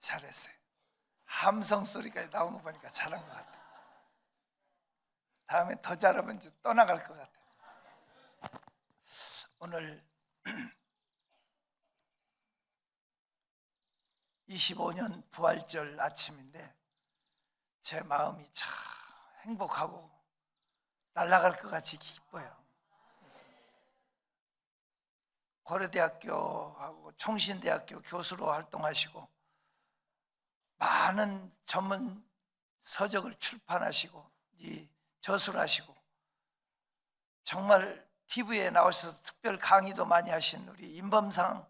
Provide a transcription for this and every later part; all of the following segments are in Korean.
잘했어요. 함성 소리까지 나온 거 보니까 잘한 것 같아요. 다음에 더 잘하면 이제 떠나갈 것 같아요. 오늘 25년 부활절 아침인데 제 마음이 참 행복하고 날아갈 것 같이 기뻐요. 고려대학교하고 총신대학교 교수로 활동하시고 많은 전문 서적을 출판하시고 저술하시고 정말 TV에 나오셔서 특별 강의도 많이 하신 우리 임범상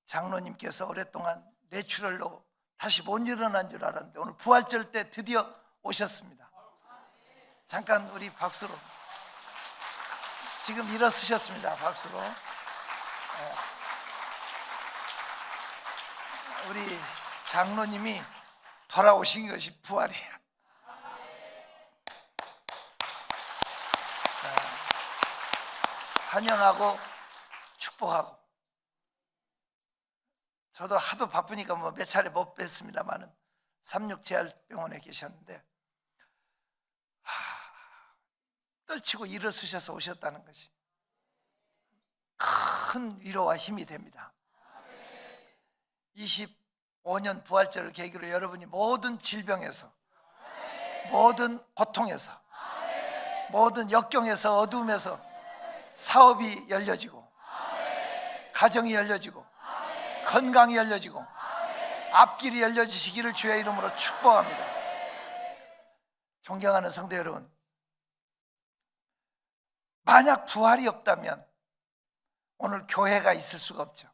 장로님께서 오랫동안 뇌출혈로 다시 못 일어난 줄 알았는데 오늘 부활절 때 드디어 오셨습니다. 잠깐 우리 박수로, 지금 일어서셨습니다. 박수로. 우리 장로님이 돌아오신 것이 부활이에요. 환영하고 축복하고, 저도 하도 바쁘니까 뭐 몇 차례 못 뵀습니다만은 삼육재활병원에 계셨는데 떨치고 일어서셔서 오셨다는 것이 큰 위로와 힘이 됩니다. 25년 부활절을 계기로 여러분이 모든 질병에서, 모든 고통에서, 모든 역경에서, 어두움에서 사업이 열려지고, 가정이 열려지고, 건강이 열려지고, 앞길이 열려지시기를 주의 이름으로 축복합니다. 존경하는 성도 여러분, 만약 부활이 없다면 오늘 교회가 있을 수가 없죠.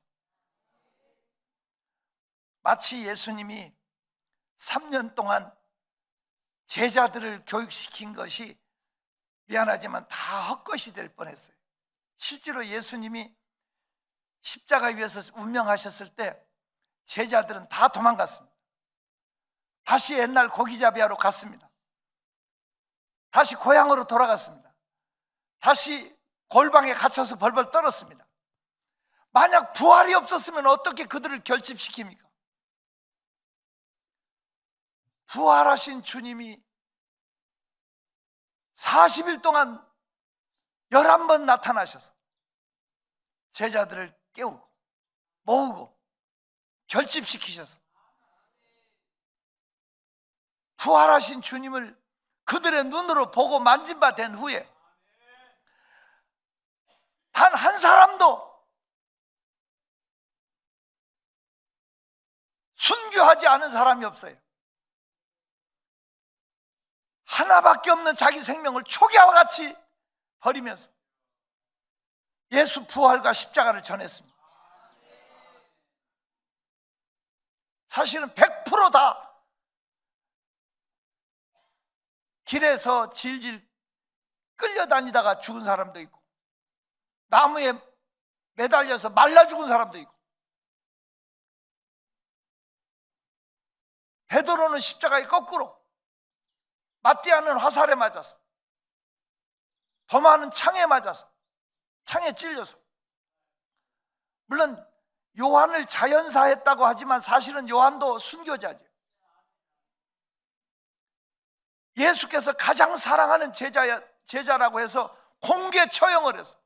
마치 예수님이 3년 동안 제자들을 교육시킨 것이 미안하지만 다 헛것이 될 뻔했어요. 실제로 예수님이 십자가 위에서 운명하셨을 때 제자들은 다 도망갔습니다. 다시 옛날 고기잡이하러 갔습니다. 다시 고향으로 돌아갔습니다. 다시 골방에 갇혀서 벌벌 떨었습니다. 만약 부활이 없었으면 어떻게 그들을 결집시킵니까? 부활하신 주님이 40일 동안 11번 나타나셔서 제자들을 깨우고 모으고 결집시키셔서 부활하신 주님을 그들의 눈으로 보고 만진 바 된 후에 단 한 사람도 순교하지 않은 사람이 없어요. 하나밖에 없는 자기 생명을 초기와 같이 버리면서 예수 부활과 십자가를 전했습니다. 사실은 100% 다 길에서 질질 끌려다니다가 죽은 사람도 있고, 나무에 매달려서 말라 죽은 사람도 있고, 베드로는 십자가에 거꾸로, 마띠아는 화살에 맞아서, 도마는 창에 맞아서, 창에 찔려서. 물론 요한을 자연사했다고 하지만 사실은 요한도 순교자죠. 예수께서 가장 사랑하는 제자라고 해서 공개 처형을 해서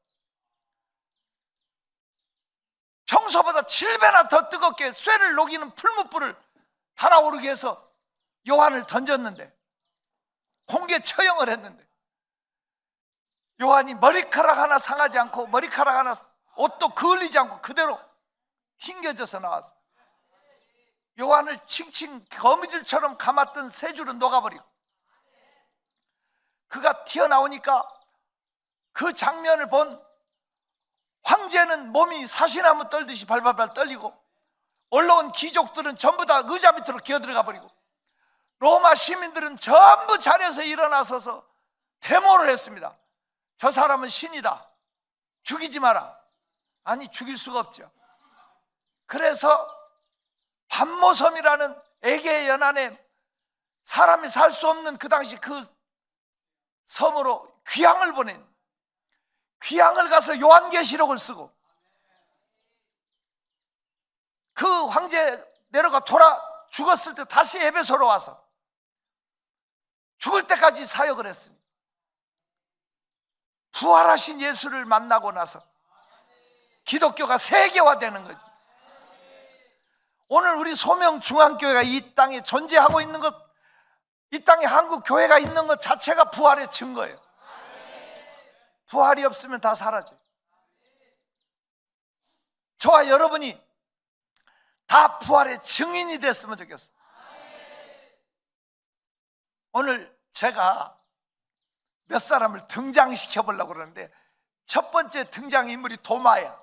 평소보다 7배나 더 뜨겁게 쇠를 녹이는 풀무불을 달아오르게 해서 요한을 던졌는데, 공개 처형을 했는데, 요한이 머리카락 하나 상하지 않고 머리카락 하나 옷도 그을리지 않고 그대로 튕겨져서 나왔어. 요한을 칭칭 거미줄처럼 감았던 세 줄은 녹아버리고, 그가 튀어나오니까 그 장면을 본 황제는 몸이 사시나무 떨듯이 발발발 떨리고, 올라온 귀족들은 전부 다 의자 밑으로 기어들어가 버리고, 로마 시민들은 전부 자리에서 일어나서서 데모를 했습니다. 저 사람은 신이다, 죽이지 마라. 아니, 죽일 수가 없죠. 그래서 반모섬이라는 에게의 연안에 사람이 살 수 없는 그 당시 그 섬으로 귀향을 보낸, 귀향을 가서 요한계시록을 쓰고, 그 황제 네로가 죽었을 때 다시 에베소로 와서 죽을 때까지 사역을 했으니 부활하신 예수를 만나고 나서 기독교가 세계화되는 거지. 오늘 우리 소명중앙교회가 이 땅에 존재하고 있는 것, 이 땅에 한국교회가 있는 것 자체가 부활의 증거예요. 부활이 없으면 다 사라져요. 저와 여러분이 다 부활의 증인이 됐으면 좋겠어요. 오늘 제가 몇 사람을 등장시켜 보려고 그러는데, 첫 번째 등장인물이 도마야.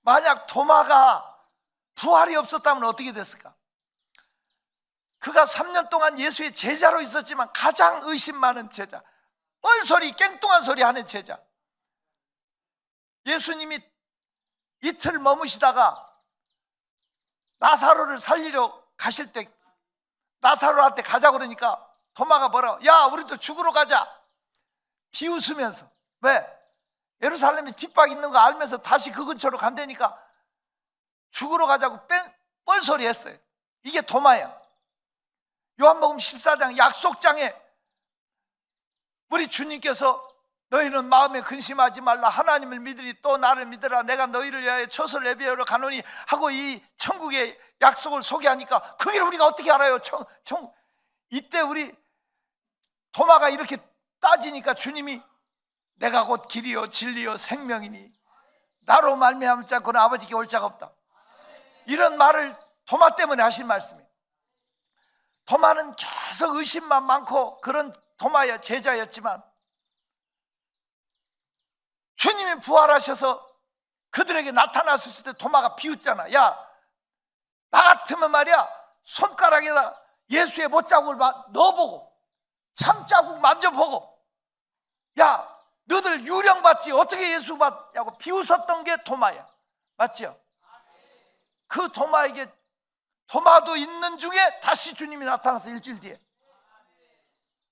만약 도마가 부활이 없었다면 어떻게 됐을까? 그가 3년 동안 예수의 제자로 있었지만 가장 의심 많은 제자, 뻘소리 깽뚱한 소리 하는 제자. 예수님이 이틀 머무시다가 나사로를 살리러 가실 때 나사로한테 가자고 그러니까 도마가 뭐라고? 야, 우리도 죽으러 가자. 비웃으면서. 왜? 예루살렘에 뒷박 있는 거 알면서 다시 그 근처로 간다니까 죽으러 가자고 뻘소리 했어요. 이게 도마야. 요한복음 14장 약속장에 우리 주님께서 너희는 마음에 근심하지 말라, 하나님을 믿으리 또 나를 믿으라, 내가 너희를 위하여 처소를 예비하러 가노니 하고 이 천국의 약속을 소개하니까 그 길 우리가 어떻게 알아요? 이때 우리 도마가 이렇게 따지니까 주님이 내가 곧 길이요 진리요 생명이니 나로 말미암지 않고는 아버지께 올 자가 없다. 이런 말을 도마 때문에 하신 말씀이에요. 도마는 계속 의심만 많고 그런 도마야 제자였지만 주님이 부활하셔서 그들에게 나타났을 때 도마가 비웃잖아. 야, 나 같으면 말이야 손가락에다 예수의 못자국을 넣어보고 참자국 만져보고, 야, 너들 유령받지 어떻게 예수 받냐고 비웃었던 게 도마야. 맞죠? 그 도마에게, 도마도 있는 중에 다시 주님이 나타나서 일주일 뒤에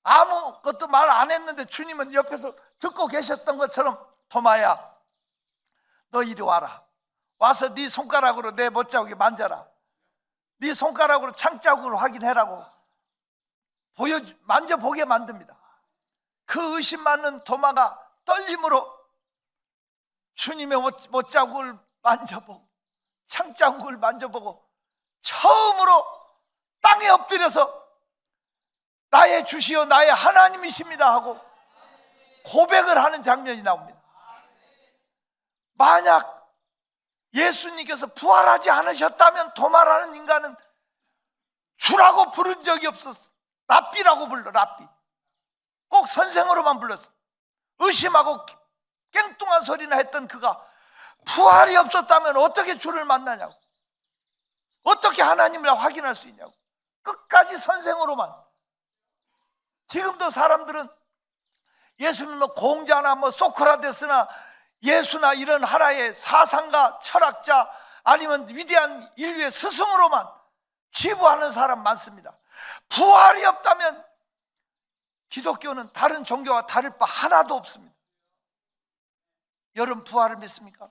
아무것도 말 안 했는데 주님은 옆에서 듣고 계셨던 것처럼 도마야, 너 이리 와라. 와서 네 손가락으로 내 못자국에 만져라. 네 손가락으로 창자국을 확인해라고 만져보게 만듭니다. 그 의심 많은 도마가 떨림으로 주님의 못자국을 만져보고 창자국을 만져보고 처음으로 땅에 엎드려서 나의 주시오 나의 하나님이십니다 하고 고백을 하는 장면이 나옵니다. 만약 예수님께서 부활하지 않으셨다면 도마라는 인간은 주라고 부른 적이 없었어. 랍비라고 불러. 랍비. 꼭 선생으로만 불렀어. 의심하고 깽뚱한 소리나 했던 그가 부활이 없었다면 어떻게 주를 만나냐고, 어떻게 하나님을 확인할 수 있냐고. 끝까지 선생으로만. 지금도 사람들은 예수님은 공자나 소크라테스나 예수나 이런 하나의 사상가, 철학자 아니면 위대한 인류의 스승으로만 치부하는 사람 많습니다. 부활이 없다면 기독교는 다른 종교와 다를 바 하나도 없습니다. 여러분 부활을 믿습니까?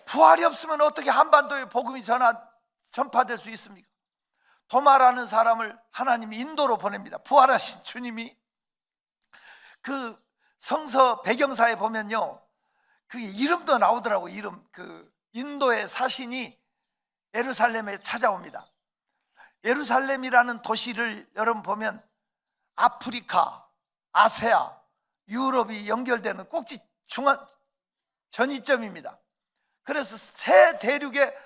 부활이 없으면 어떻게 한반도에 복음이 전파될 수 있습니까? 도마라는 사람을 하나님이 인도로 보냅니다. 부활하신 주님이 그 성서 배경사에 보면요, 그 이름도 나오더라고. 이름, 그 인도의 사신이 예루살렘에 찾아옵니다. 예루살렘이라는 도시를 여러분 보면 아프리카, 아세아, 유럽이 연결되는 꼭지 중앙 전이점입니다. 그래서 세 대륙의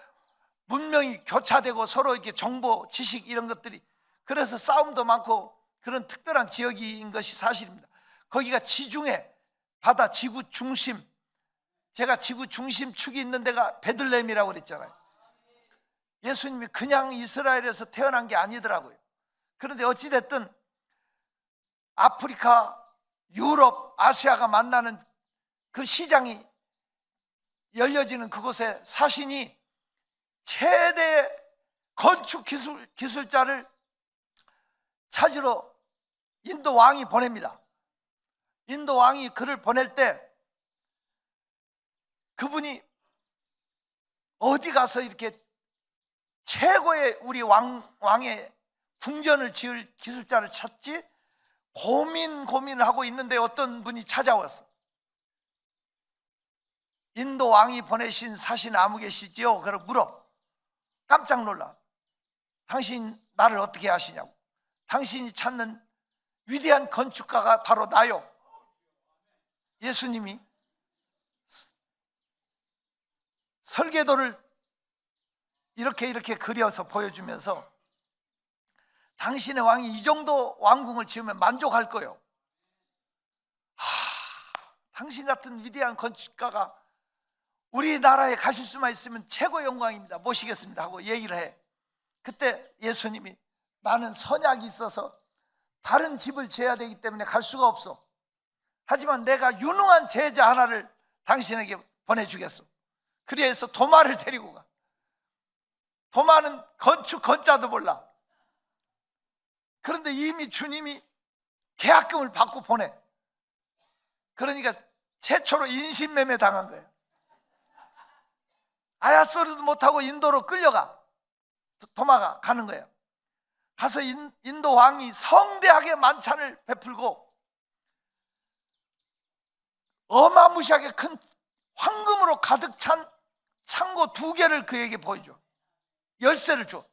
문명이 교차되고 서로 이렇게 정보, 지식 이런 것들이, 그래서 싸움도 많고 그런 특별한 지역인 것이 사실입니다. 거기가 지중해 바다 지구 중심, 제가 지구 중심축이 있는 데가 베들레헴이라고 그랬잖아요. 예수님이 그냥 이스라엘에서 태어난 게 아니더라고요. 그런데 어찌됐든 아프리카, 유럽, 아시아가 만나는 그 시장이 열려지는 그곳에 사신이 최대 건축 기술자를 찾으러 인도 왕이 보냅니다. 인도 왕이 그를 보낼 때 그분이 어디 가서 이렇게 최고의 우리 왕의 궁전을 지을 기술자를 찾지 고민을 하고 있는데 어떤 분이 찾아왔어. 인도 왕이 보내신 사신 아무 계시지요? 그러고 물어. 깜짝 놀라. 당신 나를 어떻게 아시냐고. 당신이 찾는 위대한 건축가가 바로 나요. 예수님이 설계도를 이렇게 그려서 보여주면서 당신의 왕이 이 정도 왕궁을 지으면 만족할 거예요. 당신 같은 위대한 건축가가 우리나라에 가실 수만 있으면 최고의 영광입니다. 모시겠습니다 하고 얘기를 해. 그때 예수님이 나는 선약이 있어서 다른 집을 지어야 되기 때문에 갈 수가 없어. 하지만 내가 유능한 제자 하나를 당신에게 보내주겠어. 그래서 도마를 데리고 가. 도마는 건축 건자도 몰라. 그런데 이미 주님이 계약금을 받고 보내. 그러니까 최초로 인신매매 당한 거예요. 아야소리도 못하고 인도로 끌려가. 도마가 가는 거예요. 가서 인도 왕이 성대하게 만찬을 베풀고 어마무시하게 큰 황금으로 가득 찬 창고 2개를 그에게 보여줘. 열쇠를 줘.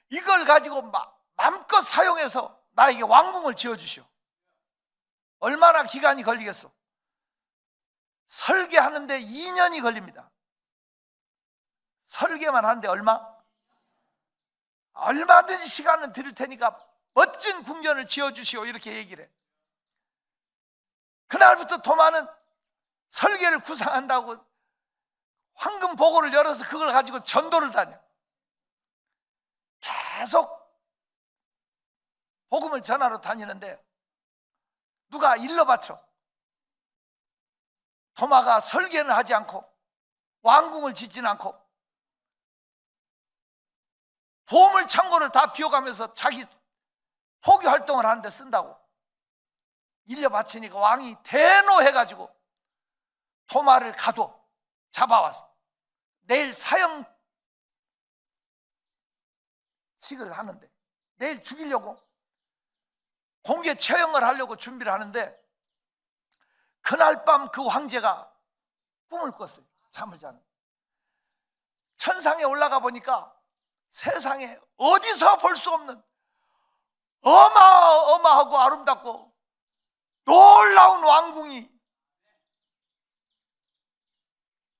이걸 가지고 마음껏 사용해서 나에게 왕궁을 지어주시오. 얼마나 기간이 걸리겠어? 설계하는데 2년이 걸립니다. 설계만 하는데 얼마든지 시간은 드릴 테니까 멋진 궁전을 지어주시오 이렇게 얘기를 해. 그날부터 도마는 설계를 구상한다고 황금 보고를 열어서 그걸 가지고 전도를 다녀. 계속 복음을 전하러 다니는데 누가 일러 바쳐. 도마가 설계는 하지 않고 왕궁을 짓지는 않고 보물 창고를 다 비워가면서 자기 포기 활동을 하는데 쓴다고 일려 바치니까 왕이 대노해가지고 도마를 가둬 잡아와서 내일 사형식을 하는데 내일 죽이려고 공개 처형을 하려고 준비를 하는데 그날 밤 그 황제가 꿈을 꿨어요. 잠을 자는. 천상에 올라가 보니까 세상에 어디서 볼 수 없는 어마어마하고 아름답고 놀라운 왕궁이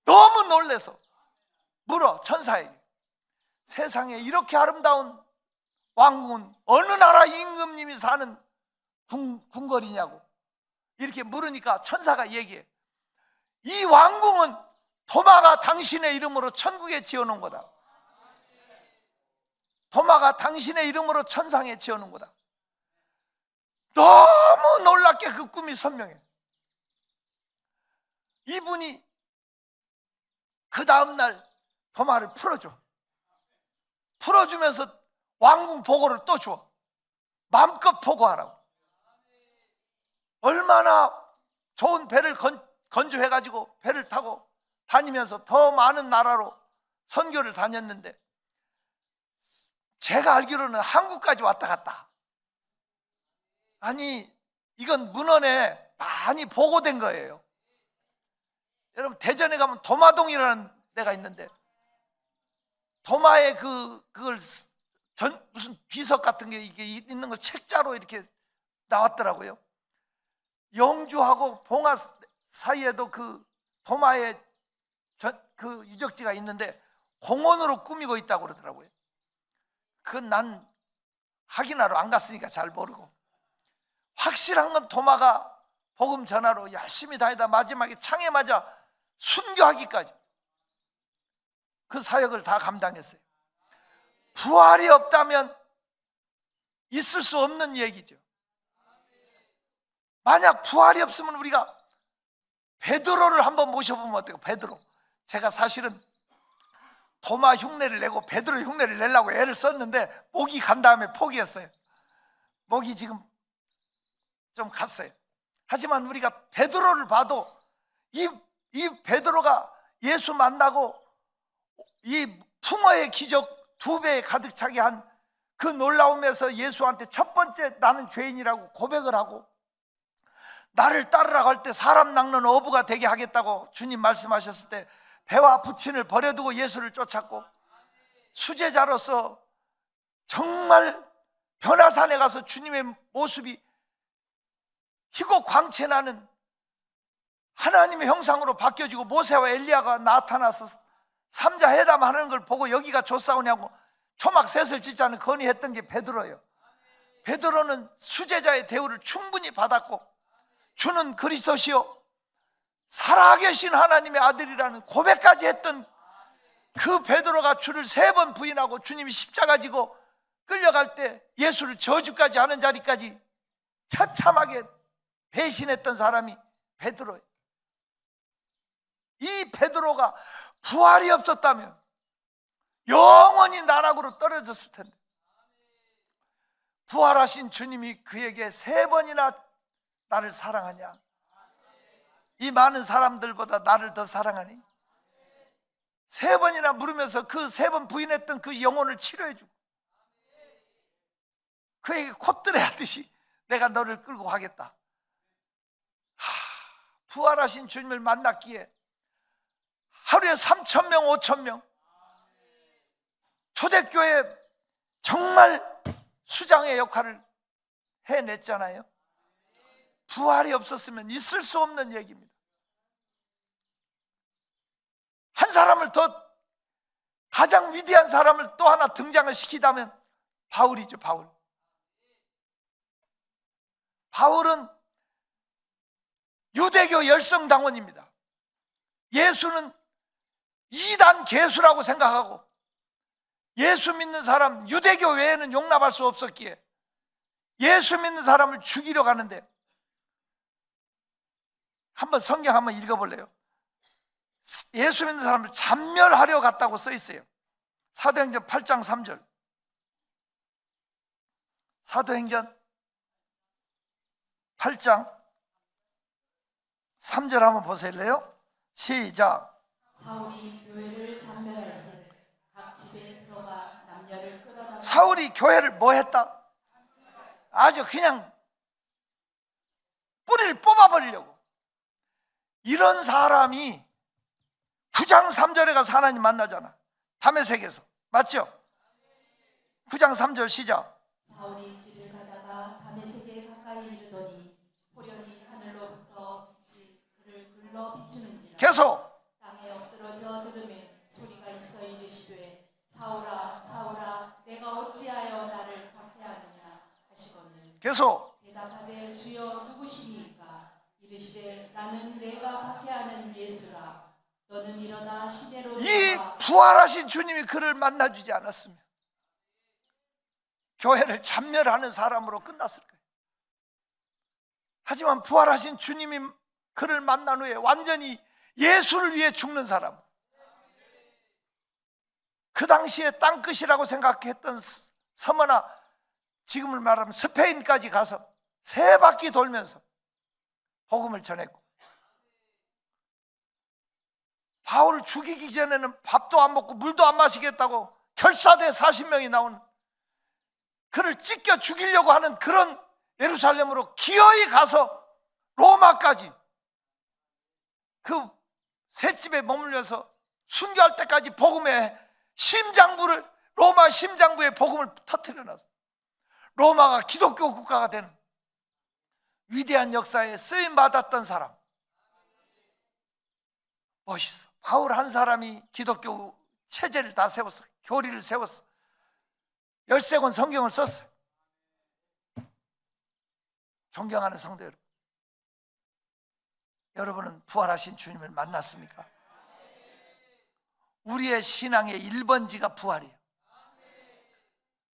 너무 놀래서 물어 천사에게. 세상에 이렇게 아름다운 왕궁은 어느 나라 임금님이 사는 궁궐이냐고 이렇게 물으니까 천사가 얘기해. 이 왕궁은 도마가 당신의 이름으로 천국에 지어놓은 거다. 도마가 당신의 이름으로 천상에 지어놓은 거다. 너무 놀랍게 그 꿈이 선명해. 이분이 그 다음날 도마를 풀어주면서 왕궁 보고를 또 줘. 마음껏 보고하라고. 얼마나 좋은 배를 건조해가지고 배를 타고 다니면서 더 많은 나라로 선교를 다녔는데 제가 알기로는 한국까지 왔다 갔다. 아니 이건 문헌에 많이 보고된 거예요. 여러분 대전에 가면 도마동이라는 데가 있는데 도마에 그걸 무슨 비석 같은 게 이게 있는 걸 책자로 이렇게 나왔더라고요. 영주하고 봉화 사이에도 그 도마에 그 유적지가 있는데 공원으로 꾸미고 있다고 그러더라고요. 그건 난 확인하러 안 갔으니까 잘 모르고, 확실한 건 도마가 복음 전하러 열심히 다니다 마지막에 창에 맞아 순교하기까지 그 사역을 다 감당했어요. 부활이 없다면 있을 수 없는 얘기죠. 만약 부활이 없으면 우리가 베드로를 한번 모셔보면 어때요? 베드로. 제가 사실은 도마 흉내를 내고 베드로 흉내를 내려고 애를 썼는데 목이 간 다음에 포기했어요. 목이 지금 좀 갔어요. 하지만 우리가 베드로를 봐도 이 베드로가 예수 만나고 이 풍어의 기적 2배에 가득 차게 한 그 놀라움에서 예수한테 첫 번째 나는 죄인이라고 고백을 하고, 나를 따르라고 할 때 사람 낚는 어부가 되게 하겠다고 주님 말씀하셨을 때 배와 부친을 버려두고 예수를 쫓았고, 수제자로서 정말 변화산에 가서 주님의 모습이 희고 광채나는 하나님의 형상으로 바뀌어지고, 모세와 엘리야가 나타나서 삼자 회담하는 걸 보고 여기가 좋사오냐고 초막 셋을 짓자는 건의했던 게 베드로예요. 베드로는 수제자의 대우를 충분히 받았고, 주는 그리스도시요 살아계신 하나님의 아들이라는 고백까지 했던 그 베드로가 주를 3번 부인하고 주님이 십자가 지고 끌려갈 때 예수를 저주까지 하는 자리까지 처참하게 배신했던 사람이 베드로예요. 이 베드로가 부활이 없었다면 영원히 나락으로 떨어졌을 텐데, 부활하신 주님이 그에게 3번이나 나를 사랑하냐, 이 많은 사람들보다 나를 더 사랑하니? 3번이나 물으면서 그 3번 부인했던 그 영혼을 치료해주고, 그에게 콧들에 하듯이 내가 너를 끌고 가겠다. 부활하신 주님을 만났기에 하루에 3,000명 5,000명, 초대교회 정말 수장의 역할을 해냈잖아요. 부활이 없었으면 있을 수 없는 얘기입니다. 한 사람을 더, 가장 위대한 사람을 또 하나 등장을 시키다면 바울이죠. 바울은 유대교 열성당원입니다. 예수는 이단 개수라고 생각하고, 예수 믿는 사람 유대교 외에는 용납할 수 없었기에 예수 믿는 사람을 죽이려고 하는데, 한번 성경 한번 읽어볼래요? 예수 믿는 사람을 잔멸하려 갔다고 써 있어요. 사도행전 8장 3절. 사도행전 8장 3절 한번 보실래요? 시작. 사울이 교회를 잔멸할세 각 집에 들어가 남녀를 끌어다가. 사울이 교회를 뭐 했다? 아주 그냥 뿌리를 뽑아버리려고. 이런 사람이 9장 3절에 가서 하나님 만나잖아. 다메섹에서. 맞죠? 9장 3절 시작. 사울이 길을 가다가 다메섹에 가까이 이르더니 호련히 하늘로부터 빛이 그를 둘러 비추는지라. 계속. 땅에 엎드러져 들으매 소리가 있어 이르시되 사울아 사울아 내가 어찌하여 나를 박해하느냐 하시거늘. 계속. 대답하되 주여 누구시니까? 이르시되 나는 내가 박해하는 예수라. 너는 일어나 시내로 이 들어가. 부활하신 주님이 그를 만나주지 않았으면 교회를 잔멸하는 사람으로 끝났을 거예요. 하지만 부활하신 주님이 그를 만난 후에 완전히 예수를 위해 죽는 사람, 그 당시에 땅끝이라고 생각했던 서머나 지금을 말하면 스페인까지 가서 3바퀴 돌면서 복음을 전했고, 바울을 죽이기 전에는 밥도 안 먹고 물도 안 마시겠다고 결사대 40명이 나온, 그를 찢겨 죽이려고 하는 그런 예루살렘으로 기어이 가서 로마까지 그 셋집에 머물면서 순교할 때까지 복음의 심장부를, 로마 심장부에 복음을 터뜨려 놨어요. 로마가 기독교 국가가 되는 위대한 역사에 쓰임 받았던 사람. 멋있어. 바울 한 사람이 기독교 체제를 다 세웠어. 교리를 세웠어. 13권 성경을 썼어요. 존경하는 성도 여러분, 여러분은 부활하신 주님을 만났습니까? 우리의 신앙의 1번지가 부활이에요.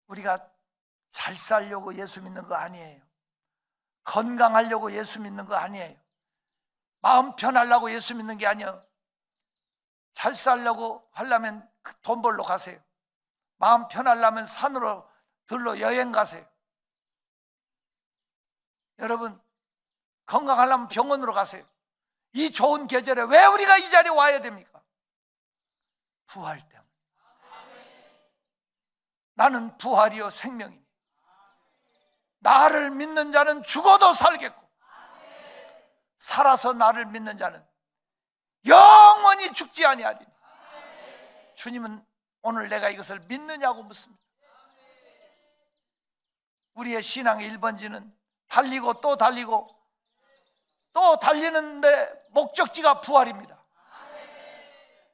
우리가 잘 살려고 예수 믿는 거 아니에요. 건강하려고 예수 믿는 거 아니에요. 마음 편하려고 예수 믿는 게 아니에요. 잘 살려고 하려면 돈 벌러 가세요. 마음 편하려면 산으로 들러 여행 가세요. 여러분, 건강하려면 병원으로 가세요. 이 좋은 계절에 왜 우리가 이 자리에 와야 됩니까? 부활 때문에. 나는 부활이요 생명이니 나를 믿는 자는 죽어도 살겠고 살아서 나를 믿는 자는 영원히 죽지 아니하리니. 주님은 오늘 내가 이것을 믿느냐고 묻습니다. 우리의 신앙의 1번지는 달리고 또 달리고 또 달리는데 목적지가 부활입니다.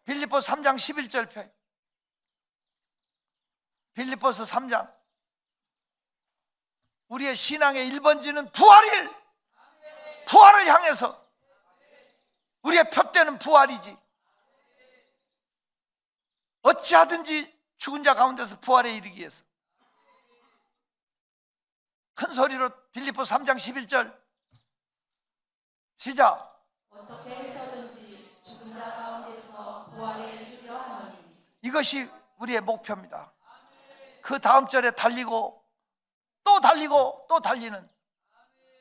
빌립보서 3장 11절 펴요. 빌립보서 3장. 우리의 신앙의 1번지는 부활을 향해서 우리의 표대는 부활이지. 어찌하든지 죽은 자 가운데서 부활에 이르기 위해서. 큰 소리로 빌립보서 3장 11절 시작. 어떻게 해서든지 죽은 자 가운데서 부활에 이르려 하노니. 이것이 우리의 목표입니다. 그 다음 절에 달리고 또 달리고 또 달리는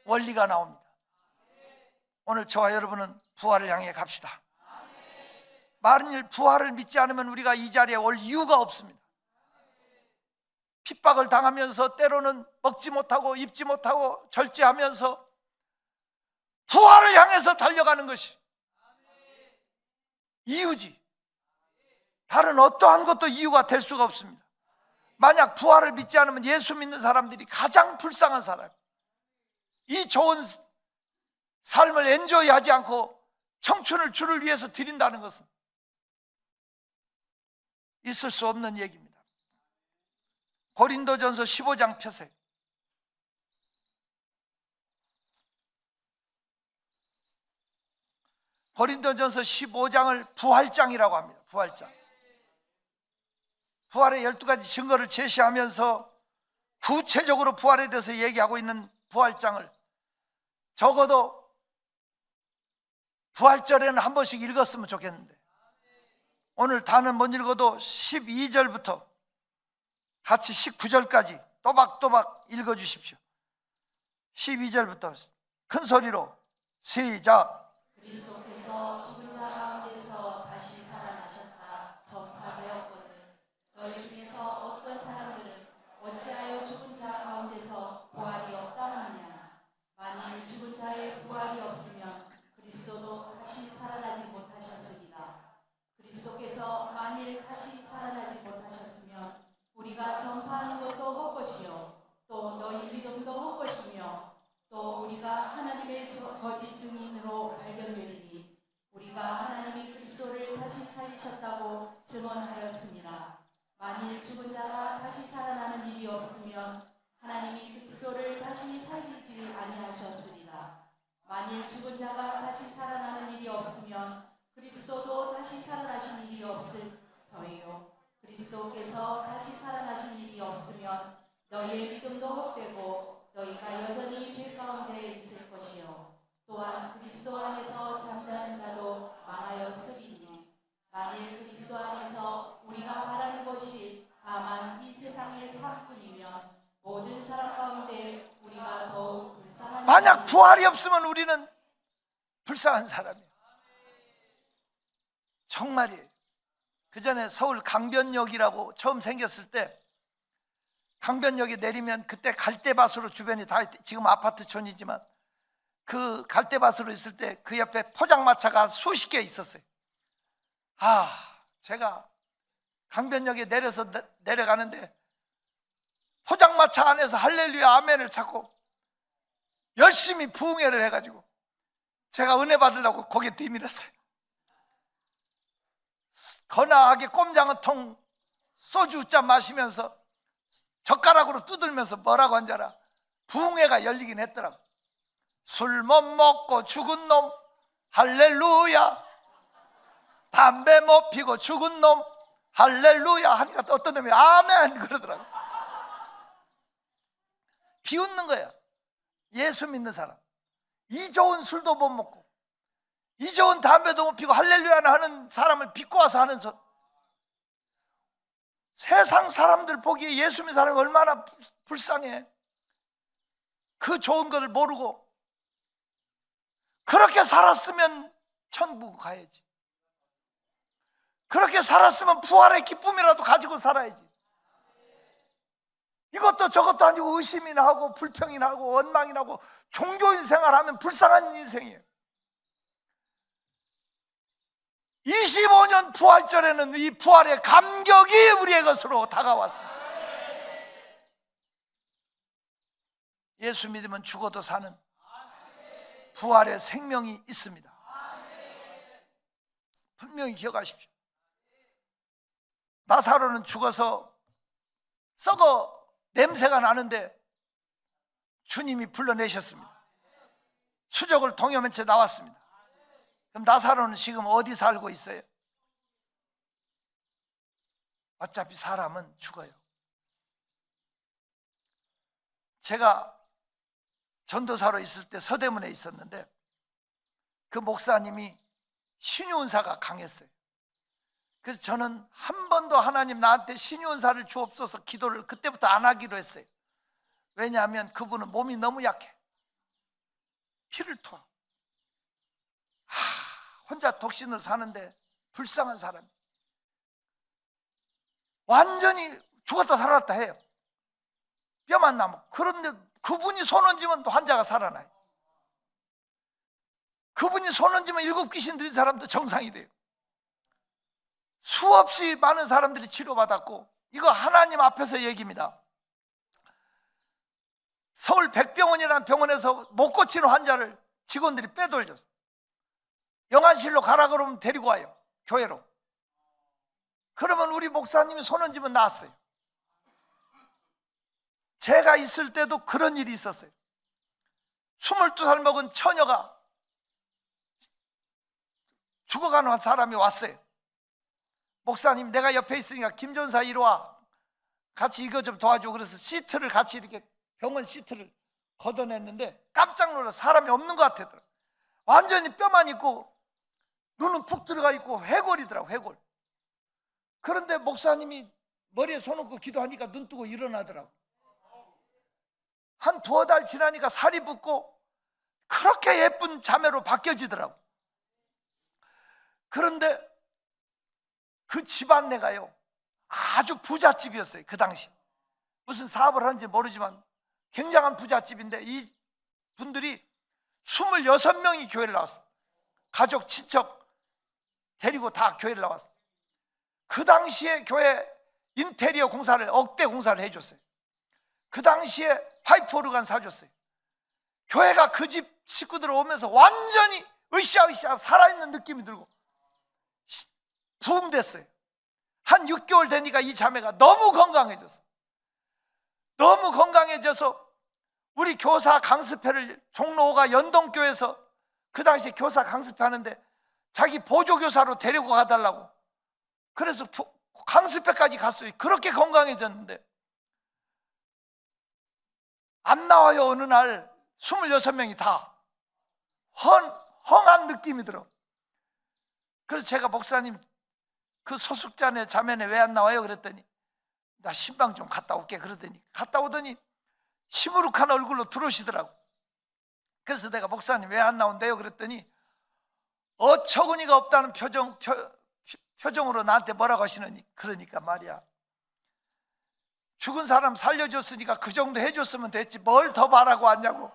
원리가 나옵니다. 오늘 저와 여러분은 부활을 향해 갑시다. 만일 부활을 믿지 않으면 우리가 이 자리에 올 이유가 없습니다. 핍박을 당하면서 때로는 먹지 못하고 입지 못하고 절제하면서 부활을 향해서 달려가는 것이 이유지, 다른 어떠한 것도 이유가 될 수가 없습니다. 만약 부활을 믿지 않으면 예수 믿는 사람들이 가장 불쌍한 사람, 이 좋은 삶을 엔조이하지 않고 청춘을 주를 위해서 드린다는 것은 있을 수 없는 얘기입니다. 고린도전서 15장 펴세요. 고린도전서 15장을 부활장이라고 합니다. 부활장. 부활의 12가지 증거를 제시하면서 구체적으로 부활에 대해서 얘기하고 있는 부활장을 적어도 부활절에는 한 번씩 읽었으면 좋겠는데 오늘 다는 못 읽어도 12절부터 같이 19절까지 또박또박 읽어주십시오. 12절부터 큰 소리로 시작. 그리스도께서 죽은 자 가운데서 다시 살아나셨다 전파되었거늘 너희 중에서 어떤 사람들은 어찌하여 죽은 자 가운데서 부활이 없다 하느냐. 만일 죽은 자의 부활이 없으면 그리스도도 다시 살아나지 못하셨으리라. 그리스도께서 만일 다시 살아나지 못하셨으면 우리가 전파하는 것도 헛것이요 또 너희 믿음도 헛것이며 또 우리가 하나님의 거짓 증인으로 발견되리니 우리가 하나님이 그리스도를 다시 살리셨다고 증언하였습니다. 만일 죽은 자가 다시 살아나는 일이 없으면 하나님이 그리스도를 다시 살리지 아니하셨으리라. 만일 죽은 자가 다시 살아나는 일이 없으면 그리스도도 다시 살아나신 일이 없을 터이요 그리스도께서 다시 살아나신 일이 없으면 너희의 믿음도 헛되고 너희가 여전히 죄 가운데 있을 것이요 또한 그리스도 안에서 잠자는 자도 망하였으리니 만일 그리스도 안에서 우리가 바라는 것이 다만 이 세상의 삶뿐이면 모든 사람 가운데 우리가 더욱 불쌍한 만약 부활이 없으면 우리는 불쌍한 사람이에요. 정말이에요. 그 전에 서울 강변역이라고 처음 생겼을 때 강변역에 내리면 그때 갈대밭으로 주변이 다 지금 아파트촌이지만 그 갈대밭으로 있을 때 그 옆에 포장마차가 수십 개 있었어요. 제가 강변역에 내려가는데 포장마차 안에서 할렐루야 아멘을 찾고 열심히 부흥회를 해가지고 제가 은혜 받으려고 고개 뒤밀었어요. 거나하게 꼼장 한 통 소주잔 마시면서 젓가락으로 두들면서 뭐라고 한 줄 알아? 부흥회가 열리긴 했더라고. 술 못 먹고 죽은 놈 할렐루야, 담배 못 피고 죽은 놈 할렐루야 하니까 또 어떤 놈이 아멘 그러더라고. 비웃는 거야. 예수 믿는 사람, 이 좋은 술도 못 먹고 이 좋은 담배도 못 피고 할렐루야나 하는 사람을 빚고 와서 하는 소. 세상 사람들 보기에 예수 믿는 사람이 얼마나 불쌍해. 그 좋은 것을 모르고 그렇게 살았으면 천국 가야지. 그렇게 살았으면 부활의 기쁨이라도 가지고 살아야지. 이것도 저것도 아니고 의심이나 하고 불평이나 하고 원망이나 하고 종교인 생활하면 불쌍한 인생이에요. 25년 부활절에는 이 부활의 감격이 우리의 것으로 다가왔습니다. 예수 믿으면 죽어도 사는 부활의 생명이 있습니다. 분명히 기억하십시오. 나사로는 죽어서 썩어 냄새가 나는데 주님이 불러내셨습니다. 수족을 동여맨 채 나왔습니다. 그럼 나사로는 지금 어디 살고 있어요? 어차피 사람은 죽어요. 제가 전도사로 있을 때 서대문에 있었는데 그 목사님이 신유은사가 강했어요. 그래서 저는 한 번도 하나님 나한테 신유은사를 주옵소서 기도를 그때부터 안 하기로 했어요. 왜냐하면 그분은 몸이 너무 약해. 피를 토하. 혼자 독신으로 사는데 불쌍한 사람. 완전히 죽었다 살았다 해요. 뼈만 남아. 그런데 그분이 손 얹으면 환자가 살아나요. 그분이 손 얹으면 7 귀신 들린 사람도 정상이 돼요. 수없이 많은 사람들이 치료받았고, 이거 하나님 앞에서 얘기입니다. 서울 백병원이라는 병원에서 못 고치는 환자를 직원들이 빼돌렸어요. 영안실로 가라 그러면 데리고 와요. 교회로. 그러면 우리 목사님이 손 얹으면 나았어요. 제가 있을 때도 그런 일이 있었어요. 22살 먹은 처녀가 죽어가는 사람이 왔어요. 목사님, 내가 옆에 있으니까 김전사 이리 와. 같이 이거 좀 도와줘. 그래서 시트를 같이 이렇게 병원 시트를 걷어냈는데 깜짝 놀라 사람이 없는 것 같더라고요. 완전히 뼈만 있고 눈은 푹 들어가 있고 회골이더라고, 회골. 그런데 목사님이 머리에 손 얹고 기도하니까 눈 뜨고 일어나더라고. 한 2달 지나니까 살이 붙고 그렇게 예쁜 자매로 바뀌어지더라고. 그런데 그 집안내가요 아주 부잣집이었어요. 그 당시 무슨 사업을 하는지 모르지만 굉장한 부잣집인데 이 분들이 26명이 교회를 나왔어요. 가족, 친척 데리고 다 교회를 나왔어요. 그 당시에 교회 인테리어 공사를 억대 공사를 해줬어요. 그 당시에 파이프 오르간 사줬어요. 교회가 그 집 식구들 오면서 완전히 으쌰으쌰 살아있는 느낌이 들고 부흥됐어요. 한 6개월 되니까 이 자매가 너무 건강해졌어요. 너무 건강해져서 우리 교사 강습회를 종로가 연동교에서 그 당시에 교사 강습회하는데 자기 보조교사로 데리고 가달라고 그래서 강습회까지 갔어요. 그렇게 건강해졌는데 안 나와요. 어느 날 26명이 다 헝한 느낌이 들어. 그래서 제가 목사님 그 소숙자네 자매네 왜 안 나와요? 그랬더니 나 신방 좀 갔다 올게. 그러더니 갔다 오더니 시무룩한 얼굴로 들어오시더라고. 그래서 내가 목사님 왜 안 나온대요? 그랬더니 어처구니가 없다는 표정으로 나한테 뭐라고 하시느니, 그러니까 말이야, 죽은 사람 살려줬으니까 그 정도 해줬으면 됐지 뭘 더 바라고 왔냐고.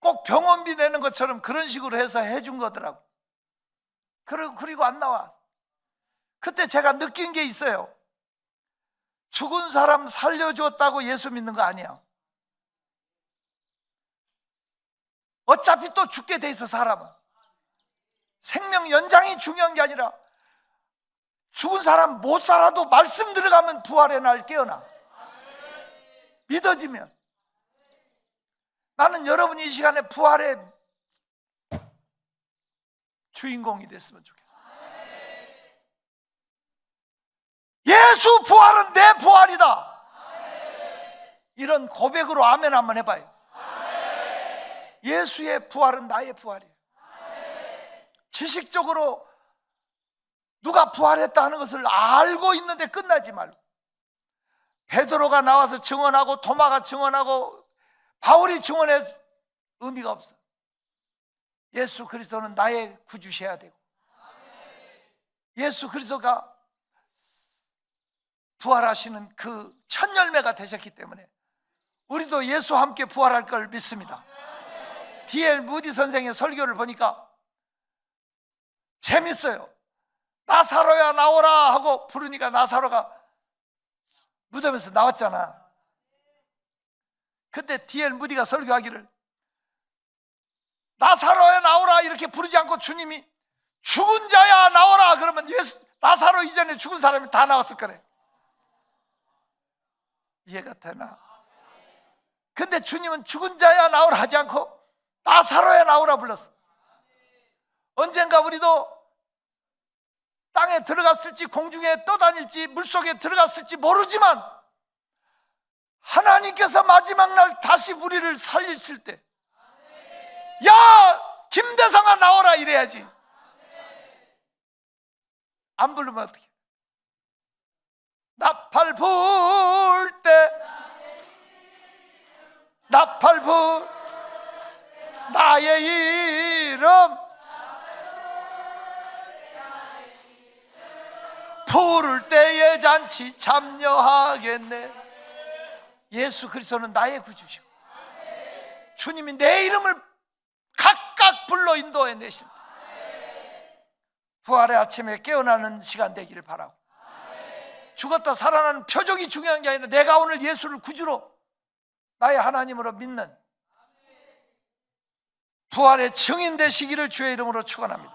꼭 병원비 내는 것처럼 그런 식으로 해서 해준 거더라고. 그리고 안 나와. 그때 제가 느낀 게 있어요. 죽은 사람 살려줬다고 예수 믿는 거 아니야. 어차피 또 죽게 돼 있어. 사람은 생명 연장이 중요한 게 아니라 죽은 사람 못 살아도 말씀 들어가면 부활의 날 깨어나. 믿어지면. 나는 여러분이 이 시간에 부활의 주인공이 됐으면 좋겠어요. 예수 부활은 내 부활이다. 이런 고백으로 아멘 한번 해봐요. 예수의 부활은 나의 부활이에요. 지식적으로 누가 부활했다 하는 것을 알고 있는데 끝나지 말고, 베드로가 나와서 증언하고 도마가 증언하고 바울이 증언해 의미가 없어. 예수 그리스도는 나의 구주셔야 되고, 예수 그리스도가 부활하시는 그 첫 열매가 되셨기 때문에 우리도 예수와 함께 부활할 걸 믿습니다. D.L. 무디 선생의 설교를 보니까 재밌어요. 나사로야 나오라 하고 부르니까 나사로가 무덤에서 나왔잖아. 근데 D.L. 무디가 설교하기를 나사로야 나오라 이렇게 부르지 않고 주님이 죽은 자야 나오라 그러면 나사로 이전에 죽은 사람이 다 나왔을 거래. 이해가 되나? 근데 주님은 죽은 자야 나오라 하지 않고 나사로야 나오라 불렀어. 언젠가 우리도 땅에 들어갔을지 공중에 떠다닐지 물속에 들어갔을지 모르지만 하나님께서 마지막 날 다시 우리를 살리실 때 야 김대성아 나오라 이래야지. 안 부르면 어떡해? 나팔 불 때 나팔 불 나의 이름 부를 때의 잔치 참여하겠네. 예수 그리스도는 나의 구주시고 주님이 내 이름을 각각 불러 인도해 내실 때 부활의 아침에 깨어나는 시간 되기를 바라고, 죽었다 살아나는 표적이 중요한 게 아니라 내가 오늘 예수를 구주로 나의 하나님으로 믿는 부활의 증인 되시기를 주의 이름으로 축원합니다.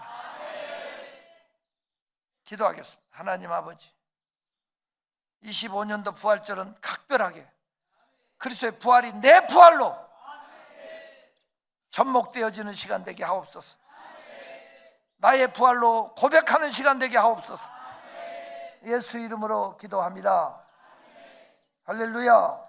기도하겠습니다. 하나님 아버지, 25년도 부활절은 각별하게 그리스도의 부활이 내 부활로 접목되어지는 시간 되게 하옵소서. 나의 부활로 고백하는 시간 되게 하옵소서. 예수 이름으로 기도합니다. 할렐루야.